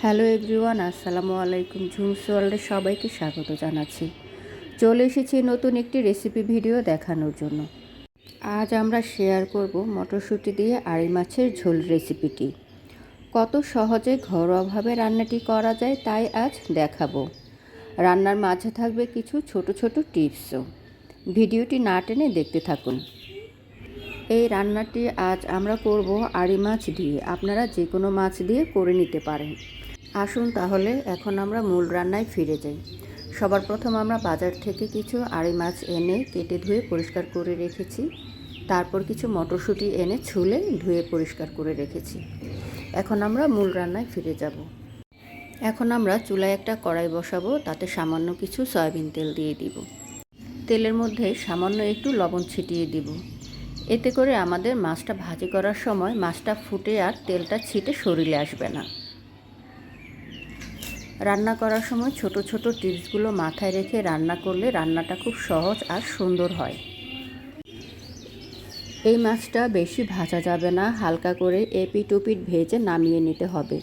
Hello everyone, আসসালামু আলাইকুম। ঝুমস ওয়ার্ল্ডে সবাইকে স্বাগত জানাচ্ছি। চলে এসেছি নতুন একটি রেসিপি ভিডিও দেখানোর জন্য। আজ আমরা শেয়ার করব মটরশুঁটি দিয়ে আড়ি মাছের ঝোল রেসিপিটি। কত সহজে ঘরোয়াভাবে রান্নাটি করা যায় তাই আজ দেখাবো। রান্নার মাঝে থাকবে কিছু ছোট ছোট টিপসও। ভিডিওটি না টেনে দেখতে থাকুন। এই রান্নাটি আজ আমরা করব আড়ি মাছ দিয়ে। আপনারা যে কোনো মাছ দিয়ে করে নিতে পারেন। আসুন তাহলে এখন আমরা মূল রান্নায় ফিরে যাই। সবার প্রথম আমরা বাজার থেকে কিছু আড়ি মাছ এনে কেটে ধুয়ে পরিষ্কার করে রেখেছি। তারপর কিছু মটরশুঁটি এনে ছুলে ধুয়ে পরিষ্কার করে রেখেছি। এখন আমরা মূল রান্নায় ফিরে যাব। এখন আমরা চুলায় একটা কড়াই বসাবো, তাতে সামান্য কিছু সয়াবিন তেল দিয়ে দিব। তেলের মধ্যে সামান্য একটু লবণ ছিটিয়ে দিব। এতে করে আমাদের মাছটা ভাজি করার সময় মাছটা ফুটে আর তেলটা ছিটে শরীরে আসবে না। রান্না করার সময় ছোট ছোট টিপসগুলো মাথায় রেখে রান্না করলে রান্নাটা খুব সহজ আর সুন্দর হয়। এই মাছটা বেশি ভাজা যাবে না, হালকা করে এপিট ওপিট ভেজে নামিয়ে নিতে হবে।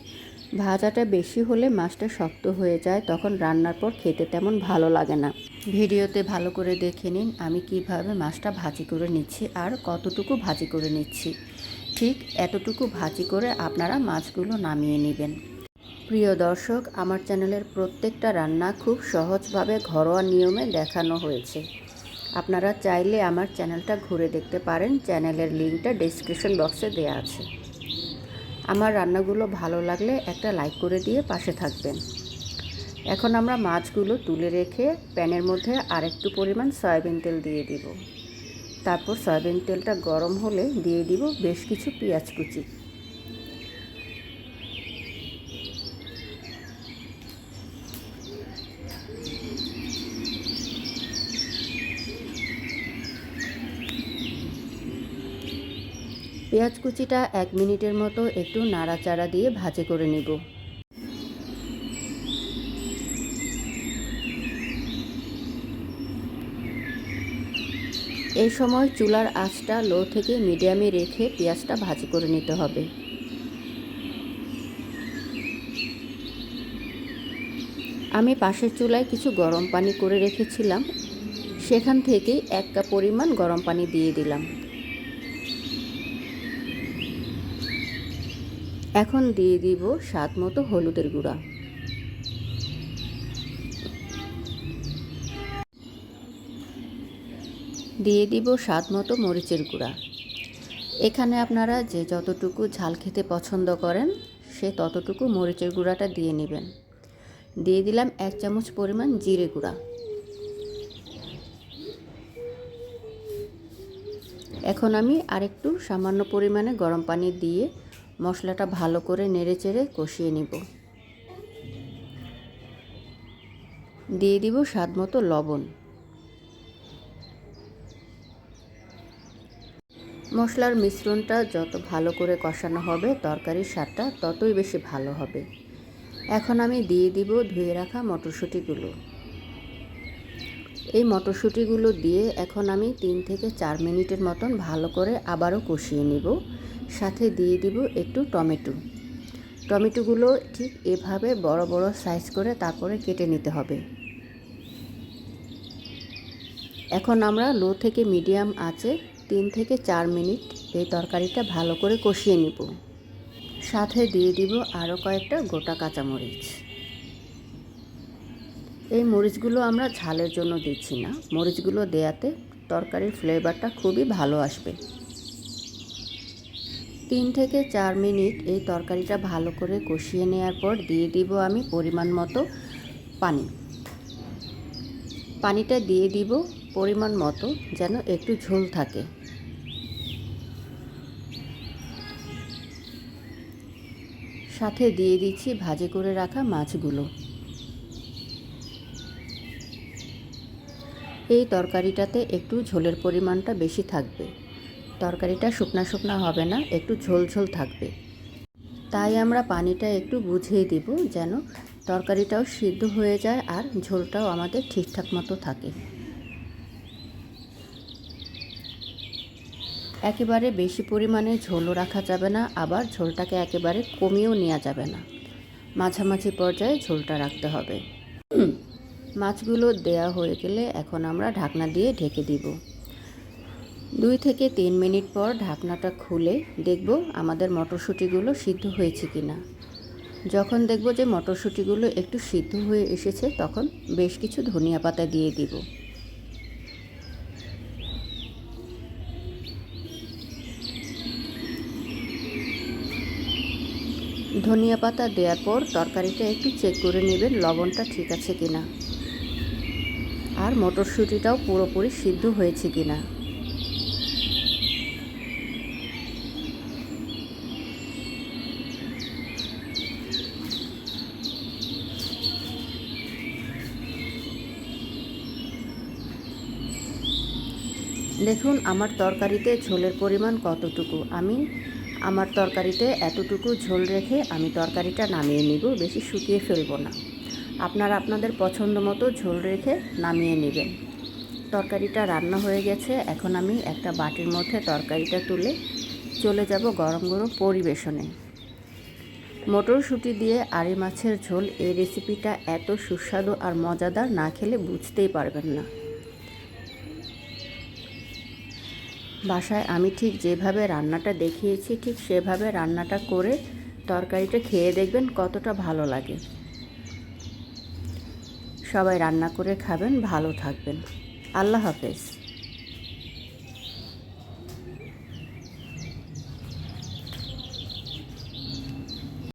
ভাজাটা বেশি হলে মাছটা শক্ত হয়ে যায়, তখন রান্নার পর খেতে তেমন ভালো লাগে না। ভিডিওতে ভালো করে দেখে নিন আমি কিভাবে মাছটা ভাজি করে নিচ্ছি আর কতটুকু ভাজি করে নিচ্ছি। ঠিক এতটুকু ভাজি করে আপনারা মাছগুলো নামিয়ে নেবেন। প্রিয় দর্শক, আমার চ্যানেলের প্রত্যেকটা রান্না খুব সহজভাবে ঘরোয়া নিয়মে দেখানো হয়েছে। আপনারা চাইলে আমার চ্যানেলটা ঘুরে দেখতে পারেন। চ্যানেলের লিঙ্কটা ডেসক্রিপশন বক্সে দেওয়া আছে। আমার রান্নাগুলো ভালো লাগলে একটা লাইক করে দিয়ে পাশে থাকবেন। এখন আমরা মাছগুলো তুলে রেখে প্যানের মধ্যে আরেকটু পরিমাণ সয়াবিন তেল দিয়ে দিব। তারপর সয়াবিন তেলটা গরম হলে দিয়ে দিব বেশ কিছু পেঁয়াজ কুচি। পেঁয়াজ কুচিটা 1 মিনিটের মতো একটু নাড়াচাড়া দিয়ে ভাজি করে নিব। এই সময় চুলার আঁচটা লো থেকে মিডিয়ামে রেখে পেঁয়াজটা ভাজি করে নিতে হবে। আমি পাশের চুলায় কিছু গরম পানি করে রেখেছিলাম, সেখান থেকেই 1 কাপ পরিমাণ গরম পানি দিয়ে দিলাম। এখন দিয়ে দিব স্বাদ মতো হলুদের গুঁড়া। দিয়ে দিব স্বাদ মতো মরিচের গুঁড়া। এখানে আপনারা যে যতটুকু ঝাল খেতে পছন্দ করেন সে ততটুকু মরিচের গুঁড়াটা দিয়ে নেবেন। দিয়ে দিলাম 1 চামচ পরিমাণ জিরে গুঁড়া। এখন আমি আরেকটু সামান্য পরিমাণে গরম পানি দিয়ে মশলাটা ভালো করে নেড়েচেড়ে কষিয়ে নিব। দিয়ে দিব স্বাদ মতো লবণ। মশলার মিশ্রণটা যত ভালো করে কষানো হবে তরকারির স্বাদটা ততই বেশি ভালো হবে। এখন আমি দিয়ে দিব ধুয়ে রাখা মটরশুঁটিগুলো। এই মটরশুঁটিগুলো দিয়ে এখন আমি 3 থেকে 4 মিনিটের মতন ভালো করে আবারও কষিয়ে নিব। সাথে দিয়ে দিব একটু টমেটো। টমেটোগুলো ঠিক এভাবে বড় বড় সাইজ করে তারপরে কেটে নিতে হবে। এখন আমরা লো থেকে মিডিয়াম আঁচে 3 থেকে 4 মিনিট এই তরকারিটা ভালো করে কষিয়ে নিব। সাথে দিয়ে দিব আরও কয়েকটা গোটা কাঁচামরিচ। এই মরিচগুলো আমরা ঝালের জন্য দিচ্ছি না, মরিচগুলো দেয়াতে তরকারির ফ্লেভারটা খুবই ভালো আসবে। 3 থেকে 4 মিনিট এই তরকারিটা ভালো করে কষিয়ে নেওয়ার পর দিয়ে দিব আমি পরিমাণ মতো পানি। পানিটা দিয়ে দিব পরিমাণ মতো, যেন একটু ঝোল থাকে। সাথে দিয়ে দিচ্ছি ভাজি করে রাখা মাছগুলো। এই তরকারিটাতে একটু ঝোলের পরিমাণটা বেশি থাকবে। তরকারিটা শুকনা শুকনা হবে না, একটু ঝোল ঝোল থাকবে। তাই আমরা পানিটা একটু বুঝিয়ে দিব যেন তরকারিটাও সিদ্ধ হয়ে যায় আর ঝোলটাও আমাদের ঠিকঠাক মতো থাকে। একেবারে বেশি পরিমাণে ঝোলও রাখা যাবে না, আবার ঝোলটাকে একেবারে কমিয়েও নেওয়া যাবে না। মাঝামাঝি পর্যায়ে ঝোলটা রাখতে হবে। মাছগুলো দেয়া হয়ে গেলে এখন আমরা ঢাকনা দিয়ে ঢেকে দিব। 2 থেকে 3 মিনিট পর ঢাকনাটা খুলে দেখব আমাদের মটরশুঁটিগুলো সিদ্ধ হয়েছে কিনা। যখন দেখব যে মটরশুঁটিগুলো একটু সিদ্ধ হয়ে এসেছে তখন বেশ কিছু ধনিয়া পাতা দিয়ে দিব। ধনিয়া পাতা দেওয়ার পর তরকারিটা একটু চেক করে নেবেন লবণটা ঠিক আছে কিনা আর মটরশুঁটিটাও পুরোপুরি সিদ্ধ হয়েছে কিনা। দেখুন আমার তরকারিতে ঝোলের পরিমাণ কতটুকু। আমার তরকারিতে এতটুকু ঝোল রেখে আমি তরকারিটা নামিয়ে নিব, বেশি শুকিয়ে ফেলবো না। আপনারা আপনাদের পছন্দ মতো ঝোল রেখে নামিয়ে নেবেন। তরকারিটা রান্না হয়ে গেছে, এখন আমি একটা বাটির মধ্যে তরকারিটা তুলে চলে যাব গরম গরম পরিবেশনে। মটরশুঁটি দিয়ে আড়ি মাছের ঝোল, এই রেসিপিটা এত সুস্বাদু আর মজাদার, না খেলে বুঝতেই পারবেন না। বাসায় আমি ঠিক যেভাবে রান্নাটা দেখিয়েছি ঠিক সেভাবে রান্নাটা করে তরকারিটা খেয়ে দেখবেন কতটা ভালো লাগে। সবাই রান্না করে খাবেন, ভালো থাকবেন। আল্লাহ হাফেজ।